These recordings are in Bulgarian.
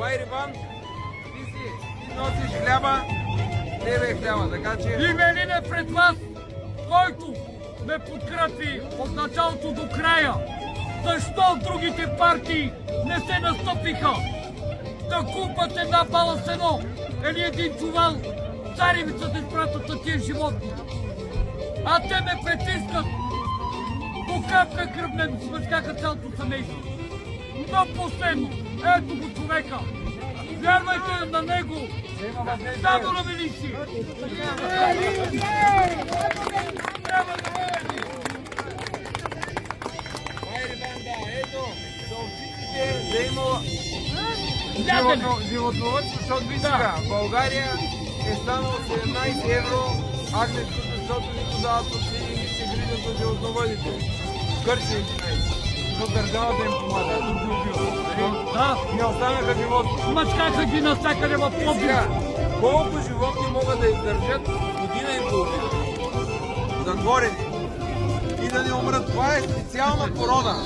Майриван, ти носиш хляба, тебе е хляба, така че... Именин е пред вас, който ме подкрепи от началото до края. Защо другите партии не се настъпиха да купат една бала сено или един чувал царевица да изпратят на тия животни? А те ме притискат. До капка кръв ме смъскаха цялото семейство. Но последно, ето го човека. Вярвайте на него. Само на милиция. Ето, съобщите да има животновъдство, защото ви сега, България е станало 17 евро агнешкото, защото нито дават субсидии, нито се грижат за животновъдите. Гърция 11, защото държавата им помага. Не останаха животни. Мъчкаха ги навсякъде в Пловдив. Колко животни могат да издържат година и половина? Затворени. И да не умрат. Това е специална порода.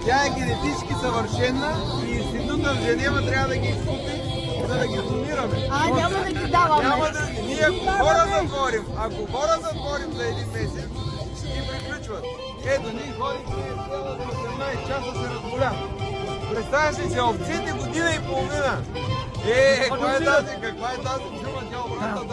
Тя е генетически съвършена и института в Женева трябва да ги изкупи, за да ги донираме. Няма да ги даваме. Ние ако хора затворим за един месец, и приключват. Ето, ние ходим 18 часа се разболят. Представяш ли се, овците година и половина? Каква е тази чума, тя обратно